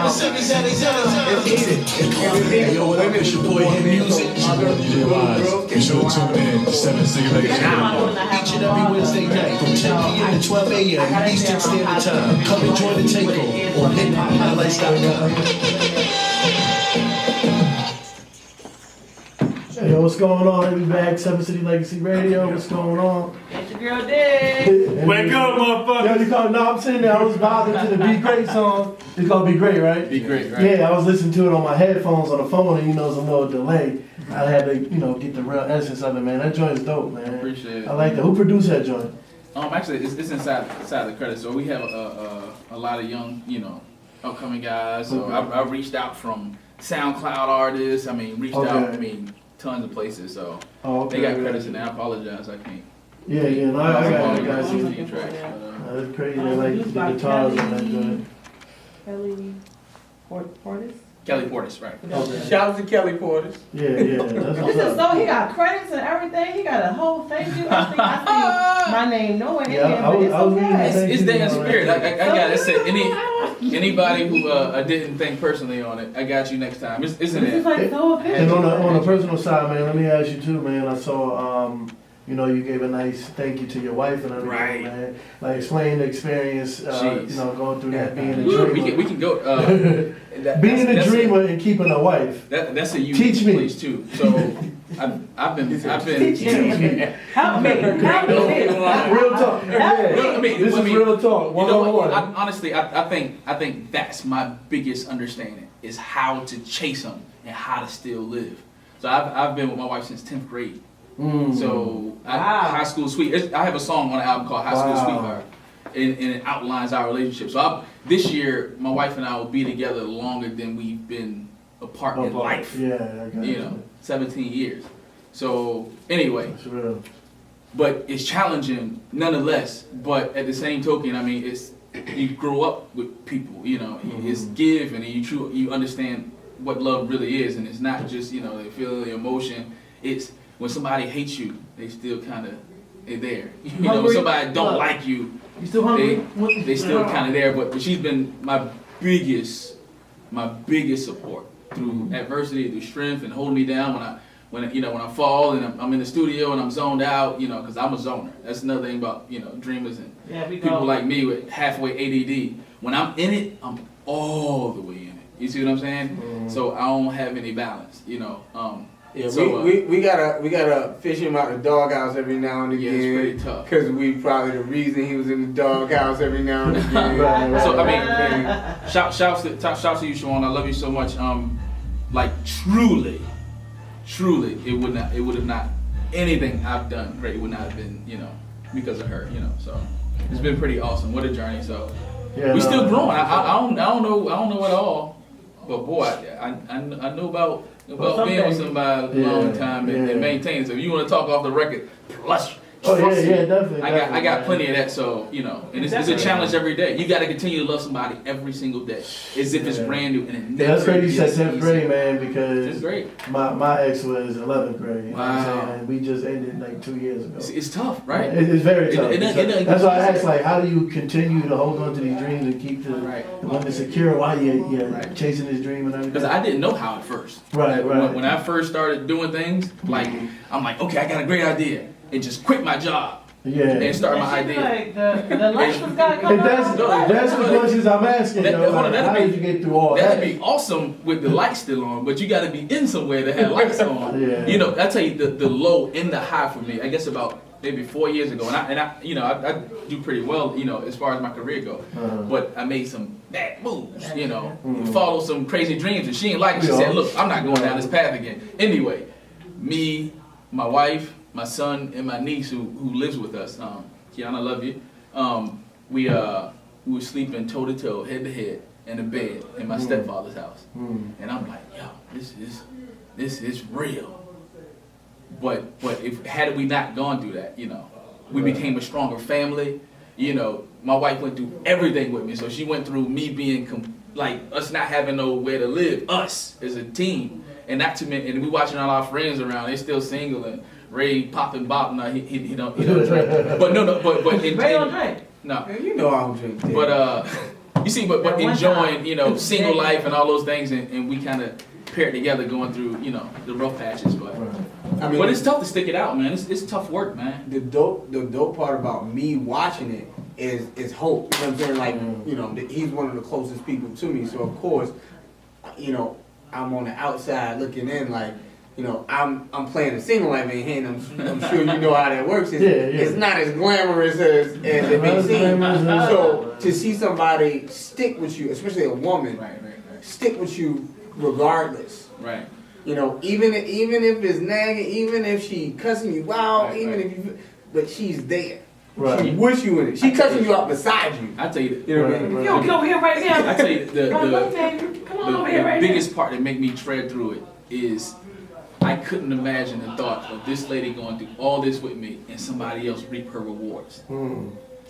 The singers at his Yo, what up? It's your boy Hit Music. It's your tune in. 7 City Legacy. Each and every Wednesday night from 10 p.m. to 12 a.m. Eastern Standard Time. Come and join the takeover on hiphophighlights.com. Hey, yo, what's going on? We back, 7 City Legacy Radio. What's going on? It's your girl Dick. Wake up, motherfucker! Yo, you call? No, I'm sitting there. I was vibing to the Be Great song. It's called Be Great, right? Be Great, right? Yeah, I was listening to it on my headphones on the phone, and there's a little delay. I had to, get the real essence of it, man. That joint's dope, man. Appreciate it. I like that. Who produced that joint? Actually, it's inside the credits. So we have a lot of young, upcoming guys. So I reached out from SoundCloud artists. Reached out. Tons of places. So they got credits, and I apologize. I can't. Yeah, no, I got it, guys. Tracks, That's crazy. I like the guitars on that joint. Kelly Portis, right? Okay. Shout out to Kelly Portis. Yeah, that's what's Listen, up. so he got credits and everything. He got a whole thank you. I see my name nowhere in Yeah, here, I but was it's reading okay. that. It's there in spirit. I got it. Said anybody who didn't think personally on it, I got you next time. Isn't This it? is like so And official. on a personal side, man, let me ask you too, man. I saw, you gave a nice thank you to your wife and everything, Right. man. Like, explain the experience, going through that, being a We dreamer. can go. Being a dreamer and keeping a wife. That's a unique Teach me. place too. So I've been. Help me. Help me. Real talk. Yeah. This is real talk. You know what? 1-on-1. Honestly, I think that's my biggest understanding is how to chase them and how to still live. So I've been with my wife since 10th grade. So High School Sweet. I have a song on the album called High School Sweetheart, and it outlines our relationship. So this year, my wife and I will be together longer than we've been apart in life. Yeah, I got you. 17 years. So anyway, That's real. but it's challenging nonetheless. But at the same token, it's you grow up with people. It's give, and you understand what love really is, and it's not just they feel the emotion. It's when somebody hates you, they still kind of there. When somebody don't like you, You still hungry? they still kind of there. But she's been my biggest support through adversity, through strength, and holding me down when I fall and I'm in the studio and I'm zoned out. Because I'm a zoner. That's another thing about dreamers and people like me with halfway ADD. When I'm in it, I'm all the way in it. You see what I'm saying? So I don't have any balance. Yeah, so, we gotta fish him out the doghouse every now and again. Yeah, it's pretty tough. Cause we probably the reason he was in the doghouse every now and again. So shouts to you, Shawan. I love you so much. Truly, it would have not anything I've done great would not have been because of her. So it's been pretty awesome. What a journey. So we're still growing. I don't know at all, but boy, I know about being with somebody a long time and maintaining. So if you want to talk off the record, plus. Definitely. I got plenty of that, so and it's a challenge every day. You got to continue to love somebody every single day, as if it's brand new and it never. That's crazy. You said 10th grade, man, because it's great. My ex was 11th grade. You know what I'm Wow. saying? And we just ended like 2 years ago. It's tough, right? It's very tough. That's why I asked, like, how do you continue to hold on to these dreams and keep the women secure while you're chasing this dream and everything? Because I didn't know how at first. Right. When I first started doing things, I'm like, okay, I got a great idea. And just quit my job and start my idea. Like the lights was gotta come That's the questions I'm asking. How did you get through all that? That'd be awesome with the lights still on, but you got to be in somewhere to have lights on. I tell you the low and the high for me. I guess about maybe 4 years ago, and I do pretty well, as far as my career goes. But I made some bad moves, follow some crazy dreams, and she didn't like it. She said, "Look, I'm not going down this path again." Anyway, me, my wife, my son, and my niece who lives with us, Kiana, love you. We were sleeping toe to toe, head to head, in a bed in my stepfather's house, and I'm like, "Yo, this is real." But had we not gone through that, we became a stronger family. My wife went through everything with me, so she went through me being us not having nowhere to live, us as a team, and and we watching all our friends around, they still single and. Ray popping bop, no, he don't drink. But no, but Ray don't drink. No. You know I don't drink. But You see, but That one enjoying, time. you know, single life and all those things, and we kind of paired together going through, you know, the rough patches. But I mean, but it's tough to stick it out, man. It's tough work, man. the dope part about me watching it is hope. You know what I'm saying? Like, you know, he's one of the closest people to me. So of course, you know, I'm on the outside looking in, like, you know, I'm playing a single life in hand. I'm sure you know how that works. It's not as glamorous as it may seem. So to see somebody stick with you, especially a woman, Right. stick with you regardless. Right. You know, even if it's nagging, even if she cussing you out, but she's there. Right. She wish you in it. She cussing you out beside you. I tell you, You know what I mean? You don't get over here right now. I tell you, Come on over here the right biggest part that make me tread through it is I couldn't imagine the thought of this lady going through all this with me and somebody else reap her rewards.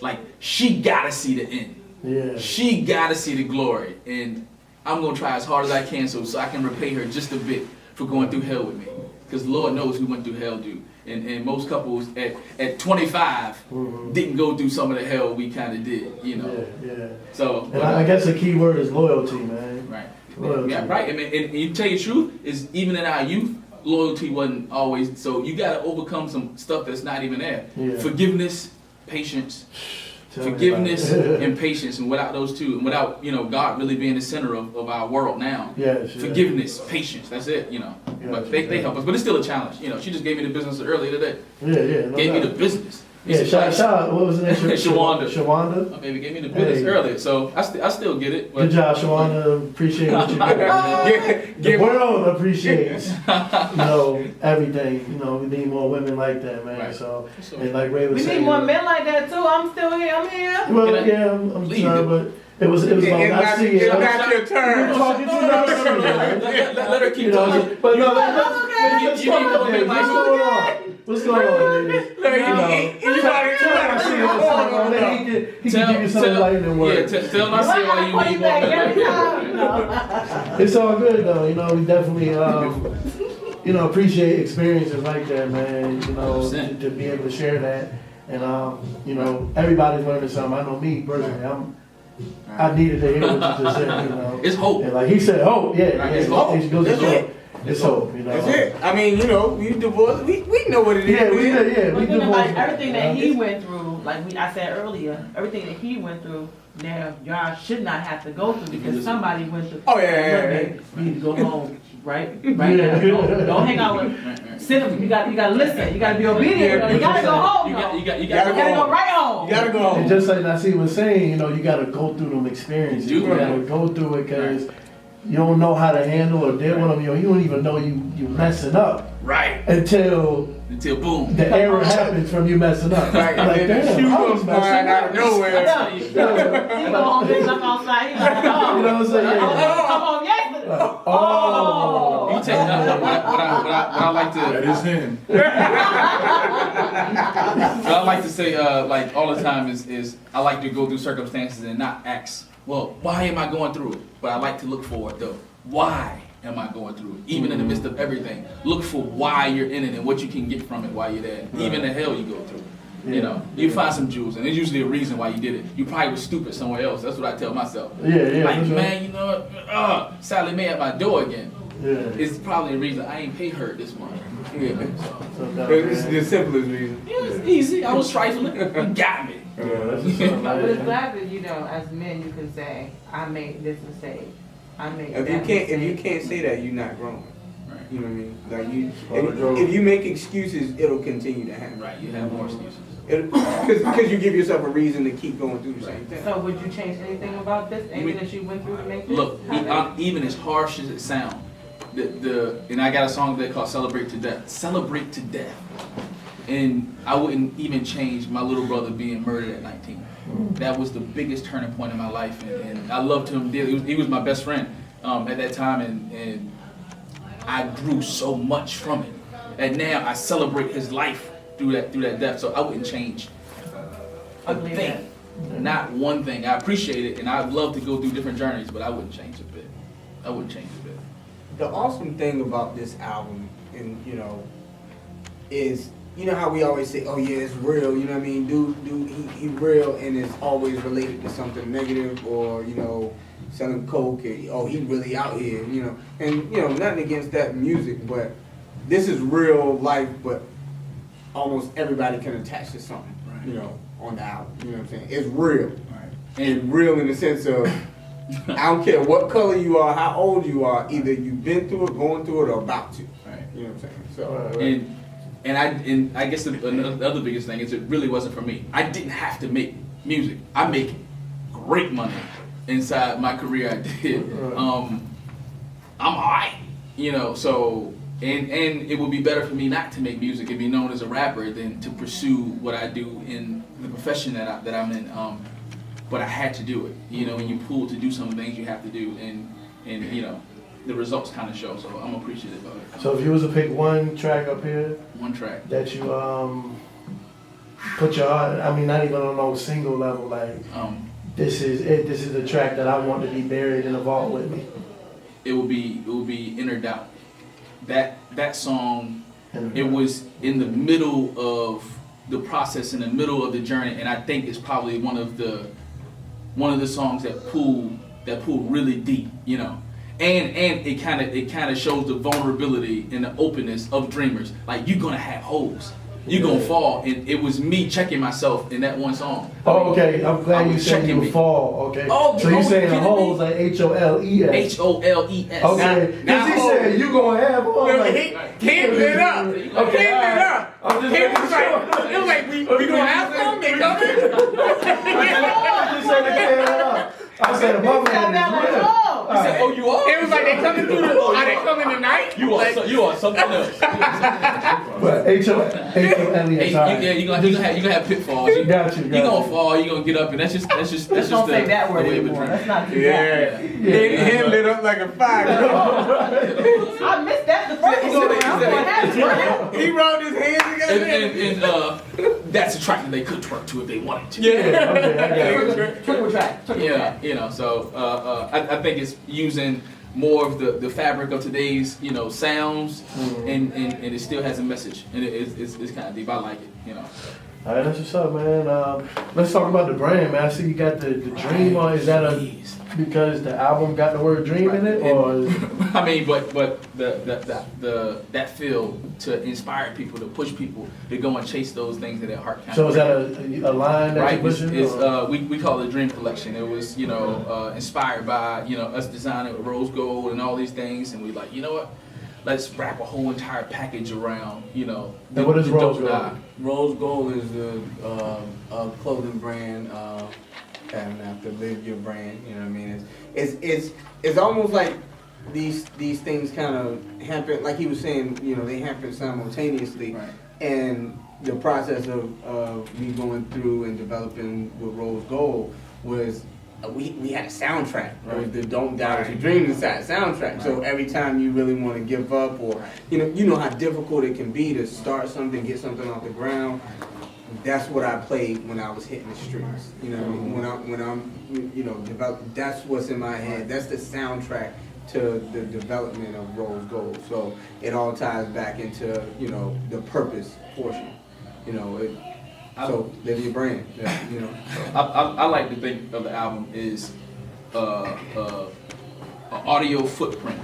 Like, she gotta see the end. Yeah. She gotta see the glory, and I'm gonna try as hard as I can so I can repay her just a bit for going through hell with me. Because Lord knows we went through hell, dude. And most couples at 25 didn't go through some of the hell we kind of did, you know. Yeah. So. And I guess the key word is loyalty, man. Right. Loyalty. Yeah, right. I mean, and you tell you the truth, is even in our youth, loyalty wasn't always. So you got to overcome some stuff that's not even there. Yeah. Forgiveness, patience. Tell me Forgiveness about it. and patience, and without those two, and without, you know, God really being the center of our world now. Yes. Forgiveness, patience, that's it, you know. But they help us, but it's still a challenge. You know, she just gave me the business earlier today. Yeah. No Gave me doubt. the business. Yeah, shout out. What was the name? Shawanda. Shawanda. My baby gave me the business earlier, so I still get it. But Good job, Shawanda. Appreciate what you do. The world appreciates, you know, everything. You know, we need more women like that, man. Right. So, and like Ray was We saying, need more men like that too. I'm still here. I'm here. well, yeah, I'm sorry, but it was about Nasia. It's not your turn. We're talking to Nasia. let her keep You know, talking. but no, You let's need talk more about men that. like What's going on? What's going on, ladies? He can give you some enlightening words. Yeah, tell Nasia why you need more men like her. It's all good though, you know. We definitely, you know, appreciate experiences like that, man. You know, 100%. to be able to share that, and you know, everybody's learning something. I know me personally, I needed to hear what you just said. You know, It's hope. and like he said, hope. Yeah, Right, yeah. it's hope. It goes to That's show. it. It's hope. You know. That's it. I mean, you know, we divorced. We know what it is. Yeah, we But then, like, divorced. everything that he went through, like I said earlier, everything that he went through, now y'all should not have to go through because somebody went through. Oh, yeah. You need to go home, right? Yeah. Now. Don't hang out with. Sit up. You got to listen. You got to be obedient. You got to go home. You got You got to go right home. You gotta go And home. just like Nasia was saying, you know, you got to go through them experiences. You got to go through it because you don't know how to handle or deal with them. You know, you don't even know you messing up Right. until Boom. the error happens from you messing up. Right, Like, and then the damn, shoe I was goes flying messing out up. of nowhere. He go home and stuff outside. He's like, You know what I'm saying? come home yesterday. Oh. You take what I like to. That is him. What I like to say, like all the time, is I like to go through circumstances and not ask, well, why am I going through it? But I like to look for it though. Why am I going through it? Even in the midst of everything, look for why you're in it and what you can get from it while you're there. Even the hell you go through. You know, you find some jewels, and there's usually a reason why you did it. You probably was stupid somewhere else. That's what I tell myself. Yeah, Like, for sure. man, you know what? Sally Mae at my door again. Yeah. It's probably a reason I ain't pay her this month. Yeah. So, no, It's man. the simplest reason. It was easy. I was trifling. You got me. Yeah, that's what's up, But it's man. glad that, you know, as men, you can say, I made this mistake. I made that If you mistake. can't say that, you're not growing. Right. You know what I mean? Like if you make excuses, it'll continue to happen. Right. You have more excuses. Because you give yourself a reason to keep going through the same thing. So would you change anything about this? Anything that you went through to make this? Look, even as harsh as it sounds, and I got a song there called "Celebrate to Death." Celebrate to death, and I wouldn't even change my little brother being murdered at 19. That was the biggest turning point in my life, and I loved him dearly. He was my best friend at that time, and I grew so much from it. And now I celebrate his life through that death. So I wouldn't change a thing, not one thing. I appreciate it, and I'd love to go through different journeys, but I wouldn't change a bit. I wouldn't change a bit. The awesome thing about this album, and you know, is you know how we always say, oh yeah, it's real, you know what I mean? He real, and it's always related to something negative, or, you know, selling coke, and, oh, he really out here, you know. And, you know, nothing against that music, but this is real life, but almost everybody can attach to something, you know, on the album, you know what I'm saying? It's real. And real in the sense of, I don't care what color you are, how old you are, either you've been through it, going through it, or about to. Right. You know what I'm saying? So, and I guess the other biggest thing is it really wasn't for me. I didn't have to make music. I make great money inside my career. I did. I'm alright, you know. So and it would be better for me not to make music and be known as a rapper than to pursue what I do in the profession that I'm in. But I had to do it. You know, when you pull to do some things, you have to do, and you know, the results kind of show. So I'm appreciative of it. So if you was to pick one track up here, One track. that you put your heart, I mean, not even on no single level, like this is it. This is the track that I want to be buried in a vault with me. It will be Inner Doubt. That song, it was in the middle of the process, in the middle of the journey, and I think it's probably one of the songs that pull really deep, you know. And it kind of shows the vulnerability and the openness of dreamers. Like, you're gonna have holes, you're gonna fall, and it was me checking myself in that one song. Oh, okay. I'm glad you said you fall. Okay. Oh, so you saying the holes like HOLES? HOLES. Okay. Because he said you gonna have holes. he Like, cleaned it up. Okay, Cleaned it up. I'm just He making was sure. like, it was like, we gonna have some? They coming? I just said to clear it up. I said the bubble Sat is there like, real. oh. I said, oh, you are? It was like, they coming through the, are they coming tonight? You are something else. But HOLES. Yeah, you're gonna have pitfalls. You're Got you. gonna fall, you're gonna get up, and that's just Just don't say that word the way of a anymore. dream. That's not too Yeah. bad. He lit up like a fire. I missed that the first one. I'm gonna have to. He rubbed his hands together. And that's a track that they could twerk to if they wanted to. Yeah, okay, I got it. Triple track. Yeah, you know, so I think it's using more of the fabric of today's, you know, sounds, and it still has a message, and it's kind of deep. I like it, you know. All right, that's what's up, man. Let's talk about the brand, man. I see you got the dream on. Is that because the album got the word dream in it, or? I mean, but that feel to inspire people, to push people to go and chase those things that their heart kind So of. is that a line that Right, you're pushing? we call it a dream collection. It was, you know, inspired by, you know, us designing rose gold and all these things, and we like, you know what, let's wrap a whole entire package around, you know. And what is the rose dope gold? dye. Rose Gold is a clothing brand, pattern after Live Your Brand. You know what I mean? It's almost like these things kind of happen. Like he was saying, you know, they happen simultaneously. Right. And the process of me going through and developing with Rose Gold was we had a soundtrack. Right? It was the Don't Doubt What You Dream Inside soundtrack. Right. So every time you really want to give up, or you know how difficult it can be to start something, get something off the ground. That's what I played when I was hitting the streets. You know what I mean? When I'm you know, that's what's in my head. That's the soundtrack to the development of Rose Gold. So it all ties back into, you know, the purpose portion. You know, so live your brand. Yeah, you know. I like to think of the album is an audio footprint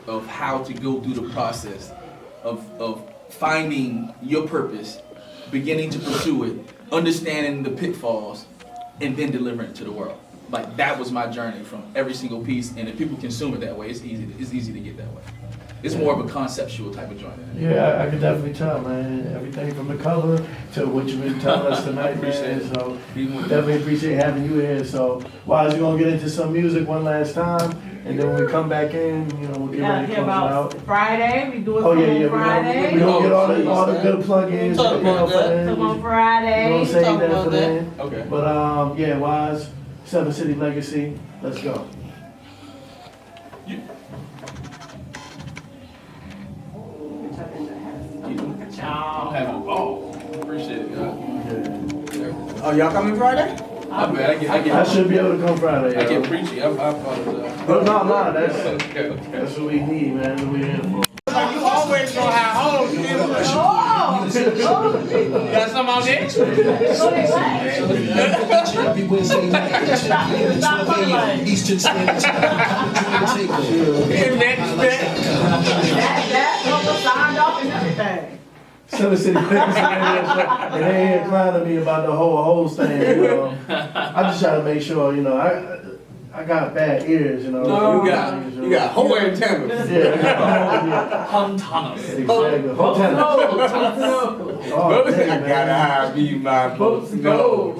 of how to go through the process of finding your purpose, beginning to pursue it, understanding the pitfalls, and then delivering it to the world. Like, that was my journey from every single piece, and if people consume it that way, it's easy to get that way. It's more of a conceptual type of joint. Yeah, I can definitely tell, man. Everything from the cover to what you've been telling us tonight, man. So definitely appreciate having you here. So, Wise, we're gonna get into some music one last time, and then when we come back in, you know, we'll get ready to close it out. Friday, we do it Oh Friday. We're gonna get all the good plug-ins. You know, for the end. Come on Friday. We're gonna save that for the end. Okay. But yeah, Wise, Seven City Legacy. Let's go. I'm having a ball. Appreciate it, God. Oh, y'all coming Friday? I'm bad. I should be able to come Friday. I yo. get preachy. I apologize. But no, that's Okay. what we need, man. That's what we're here for. always gonna have holes. You got some out there? Every Wednesday night, 10 p.m. to 12 a.m. Eastern Standard Time. Come join the takeover. Next step. That signed off and everything. Seven City Clicks, and they ain't clowning me about the whole thing, you know. I just try to make sure, you know, I got bad ears, you know. No, you got whole antennas. Yeah. Huntanas. Exactly. Whole tennis. Oh, I dang, gotta man. have me my books. No.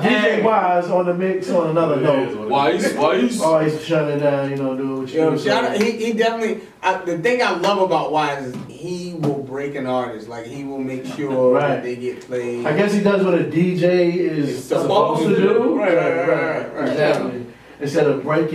DJ Wise on the mix on another note. Wise. Always shutting it down, you know, doing what you Yo, do. shout out, he definitely. The thing I love about Wise is he will break an artist. Like he will make sure Right. that they get played. I guess he does what a DJ is supposed to do. Right. Exactly. Instead of trying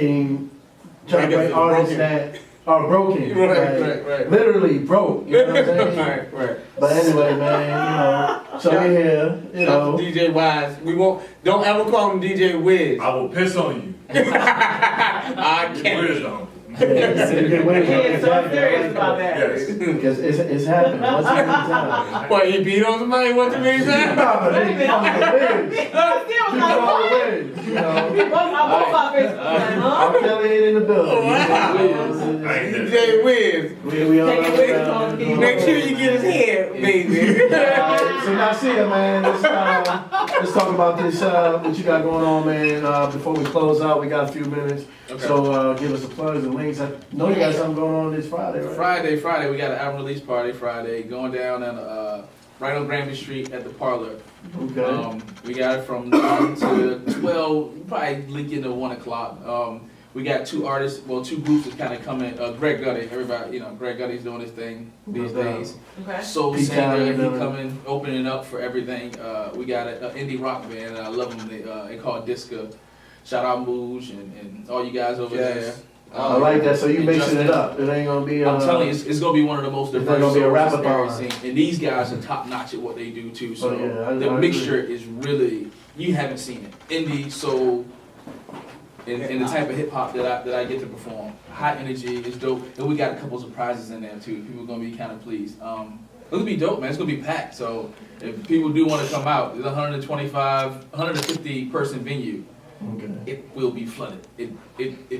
to break artists that are broken. Right. Literally broke. You know what I'm saying? Right. But anyway, man, you know, so we're here, you Shout out know. to DJ Wise. We won't. Don't ever call him DJ Wiz. I will piss on you. I can't. Wiz on. Yeah, He's so serious about that. Yes. Because it's happened once too many times. What, he beat on somebody one too many times? No, but they call it Wiz. He still was They like, call what? it Wiz, you know. Both our faces was like, huh? I'm Kelly ain't in the building. Oh, wow. DJ Wiz. We on Take it with us on the Make sure you get his head, baby. So Nasia, man, let's talk about this, what you got going on, man. Before we close out, we got a few minutes. Okay. So give us the plugs and links. I know you got something going on this Friday, right? Friday, we got an album release party Friday, going down on right on Grammy Street at the Parlor. Okay. We got it from 9 to 12, probably link into 1 o'clock. We got two groups that kind of come in. Greg Gutty, everybody, you know, Greg Gutty's doing his thing these days. Okay. Soul Pete singer, Townley he doing it. coming, opening up for everything. We got an indie rock band, and I love them. They call Disca. Shout out Mooj and all you guys over there. I like that. So you and mixing Justin. it up. It ain't gonna be. I'm telling you, it's gonna be one of the most It's diverse not gonna be a soul rap-a-thon. experiencing. And these guys are top notch at what they do too. So Oh, yeah, I the agree. mixture is really, you haven't seen it. Indie, soul, and the type of hip hop that I get to perform. High energy is dope. And we got a couple surprises in there too. People are gonna be kind of pleased. It's gonna be dope, man. It's gonna be packed. So if people do want to come out, it's a 150 person venue. Okay. It will be flooded. It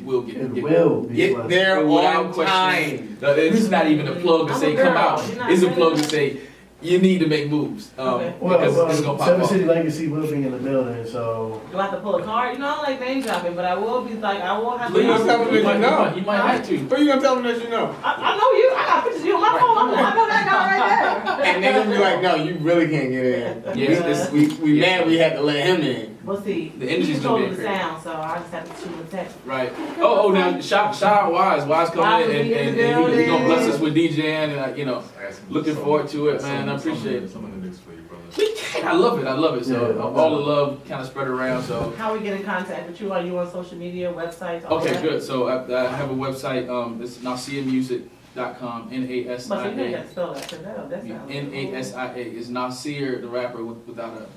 will get. It will be. Get flooded. there Without on question. time. No, this is not even a plug to I'm say a come girl. out. You're not It's a saying plug to that. say you need to make moves. Okay. Because it's gonna pop Seven off. City Legacy will be in the building, so. Do I have to pull a card? You know, I don't like name dropping, but I will be like, I will have to. Please, I'm telling you, you might you have to. Who you gonna tell them that you know? I know you. I got pictures of you on my phone. I know that guy right there. And they gonna be like, no, you really can't get in. Yes, We mad we had to let him in. We'll see. The energy's He's gonna be controlling the crazy. sound, so I just have to shoot a text. Right. Oh, now shout out Wise. Wise coming in and he's gonna bless us with DJing and looking forward to it, man. I appreciate it. Some of the mix for you, brother. We can. I love it. So Yeah. all the love kind of spread around. So How we get in contact with you? Are you on social media, websites? all okay, that? good. So I have a website. It's nasiamusic.com. But you didn't NASIA. have to spell that. 'Cause that sounds. NASIA is Nasir, the rapper without a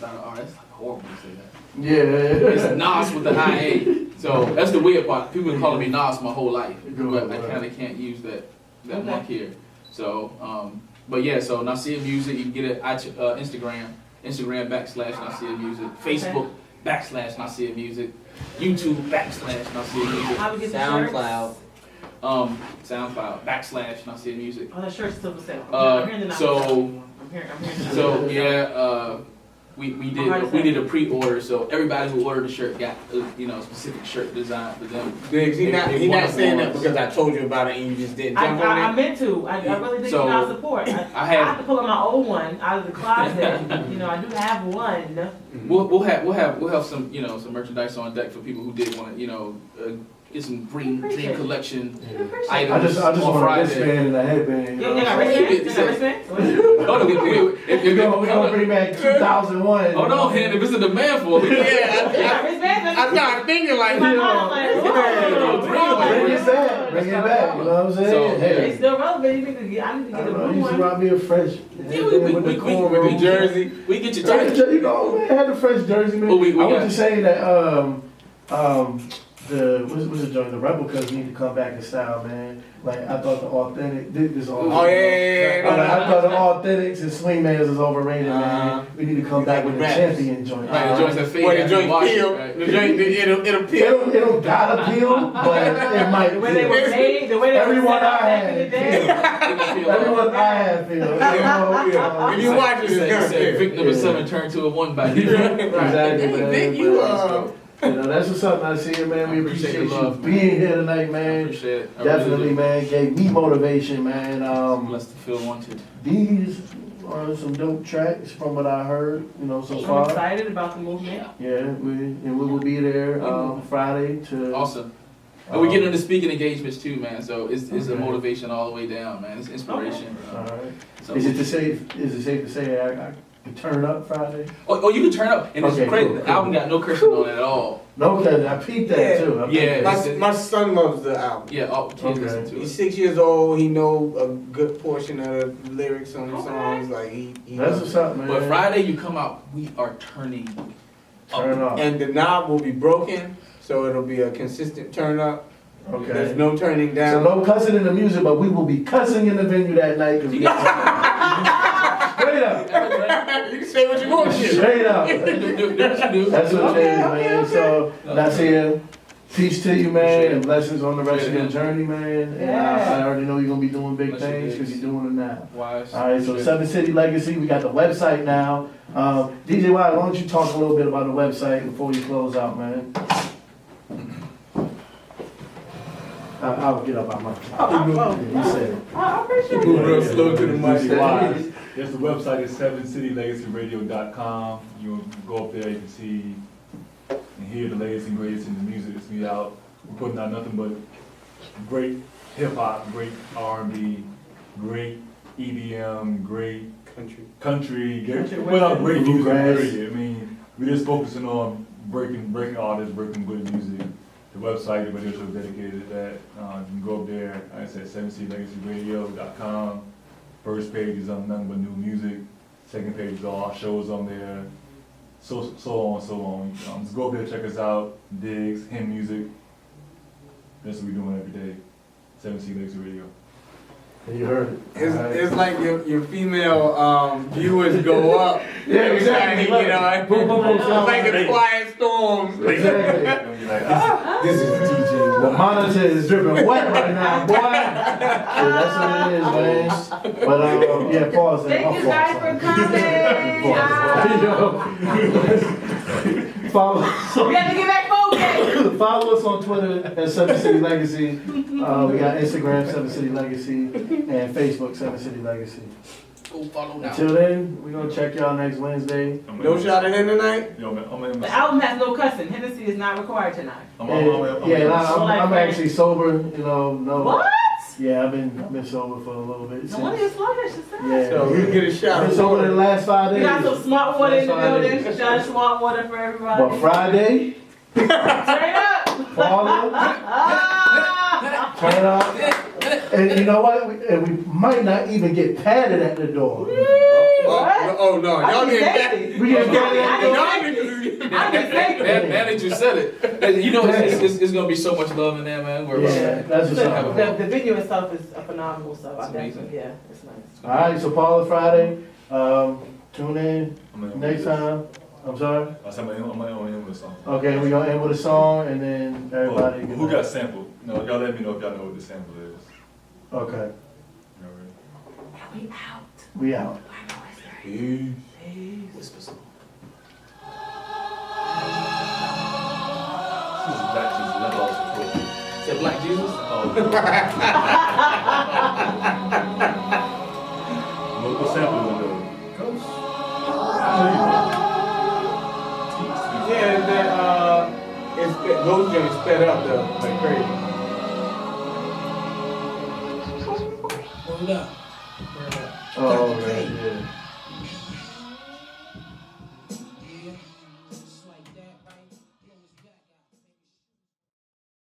R. That's like horrible to say that. Yeah. It's Nas with the IA. So that's the weird part. People been calling me Nas my whole life, but I kind of can't use that mark here. So, but yeah. So Nasia Music, you can get it at Instagram /Nasia Music, Facebook /Nasia Music, YouTube /Nasia Music, How we get the SoundCloud. shirts? SoundCloud /Nasia Music. Oh, the shirt's still for sale. I'm hearing the So. I'm hearing So yeah, we did a pre-order, so everybody who ordered the shirt got a specific shirt designed for them. Biggs, he not They saying that want because I told you about it and you just didn't jump I on it. meant to. I really think So, you got support. I have to pull out my old one out of the closet. I do have one. We'll have some some merchandise on deck for people who did want to get some dream collection I items just on want a Friday. wristband and a headband. You got wristbands? You got wristbands? Oh no, We're gonna bring back 2001. Hold on, man. If it's a demand for it, You got wristbands? I started thinking like, My mom's like, Bring it back. Bring it back. You know what I'm saying? So, They Hey. still relevant. I need to get I a don't know, blue you should one. rock me a French. we jersey. We get your French jersey. jersey, you know, man, had the French jersey, man. Oh, we I was got- just saying that, what's the joint? The replicas need to come back in style, man. Like I thought the authentic, this all. Oh yeah. I thought the authentics and swingmans is overrated, man. We need to come back with a champion joint. Right, the joints that fade. Where the joint wash it, peel, right? the joint it'll peel. It'll gotta peel, but it might. The way they were made, the way they were Everyone set up I back in the day. had, everyone I had feel. If you watch it, it's gonna Vic peel. number 7 turned to a 1 by default. Exactly, man. Vic, You know, that's what's up, Nasia, man. We Appreciate appreciate the you love, man. being here tonight, man. Appreciate it. I Definitely, really do. man. Gave me motivation, man. Blessed to feel wanted. These are some dope tracks from what I heard, you know, so I'm far. excited about the movement. Yeah, we will be there Friday to. Awesome. And we get into speaking engagements too, man. So it's a Okay. motivation all the way down, man. It's inspiration. All right. So, Is it safe to say I can turn up Friday? oh, you can turn up, and it's Okay, crazy. cool, The cool. album got no cursing on it at all. No, cause I peeped that too. I peeped Yeah. that. My son loves the album. Yeah, all kids Okay. listen to He's it. 6 years old. He know a good portion of the lyrics on the songs. Like he That's knows. what's up, man. But Friday you come out, we are turning Turn up. And the knob will be broken, so it'll be a consistent turn up. Okay. There's no turning So down. no cussing in the music, but we will be cussing in the venue that night. Cause we straight up, You can say what you want to. straight up. do what you do. That's what it is, man. So Nasia, peace to you, man, Appreciate and it. blessings on the rest of your journey, man. And Yeah. I already know you're gonna be doing big Bless you, things babes. because you're doing it now. Wise. All right, so Appreciate it. Seven City Legacy, we got the website now. DJ Y, why don't you talk a little bit about the website before you close out, man? I'll get up on my. You said it. I appreciate Move it. real slow to the mic. Yes, the website is 7citylegacyradio.com. You can go up there, you can see and hear the latest and greatest in the music that's be out. We're putting out nothing but great hip hop, great R&B, great EDM, great country, put out great music. Bluegrass. Period. I mean, we're just focusing on breaking artists, breaking good music. The website, the radio show is dedicated to that. You can go up there, like I said, 7citylegacyradio.com. First page is on nothing but new music. Second page is all our shows on there. So on, so on. Just go up there, check us out. Digs, hymn music. That's what we're doing every day. 7C Legacy Radio. You heard it. All right. It's like your female viewers go up. Yeah, every exactly. time, you know, Boom, boom, boom, it's like a quiet storm. Exactly. This is DJ. The monitor is dripping wet right now, boy. Yeah, that's what it is, man. But yeah, pause. Thank you guys for coming. Follow. We got to get back focused. Follow us on Twitter at 7 City Legacy. We got Instagram 7 City Legacy and Facebook 7 City Legacy. Go follow now. Until then, we're gonna check y'all next Wednesday. No shot of him tonight? Yo, man, The album has no cussing. Hennessy is not required tonight. I'm actually sober. You know, no. What? Yeah, I've been sober for a little bit. No wonder you're sluggish. It's sad. Yeah. So we get a shot. I've been sober in the last 5 days. We got some smart water in the Last 5 building. days. Shot of smart water for everybody. But Friday, Straight up. Father, turn up. And you know what? We might not even get padded at the door. Oh no, y'all get that. We get padded at the door. Y'all niggas. Now that you said it, you know it's gonna be so much love in there, man. Yeah, that's what's up. The video itself is a phenomenal stuff. It's amazing. Yeah, it's nice. All right, so Paula Friday, tune in next time. I'm sorry. I said I'm gonna end with something. Okay, we're gonna end with a song and then everybody. Oh, who got sampled? No, y'all let me know if y'all know what the sample is. Okay, You already? We out. we out. Whisper song. This is Black Jesus. That's all it's for. Is that Black Jesus? Oh. What sample is it though? Yeah, that those joints sped up though, like crazy. Hold up.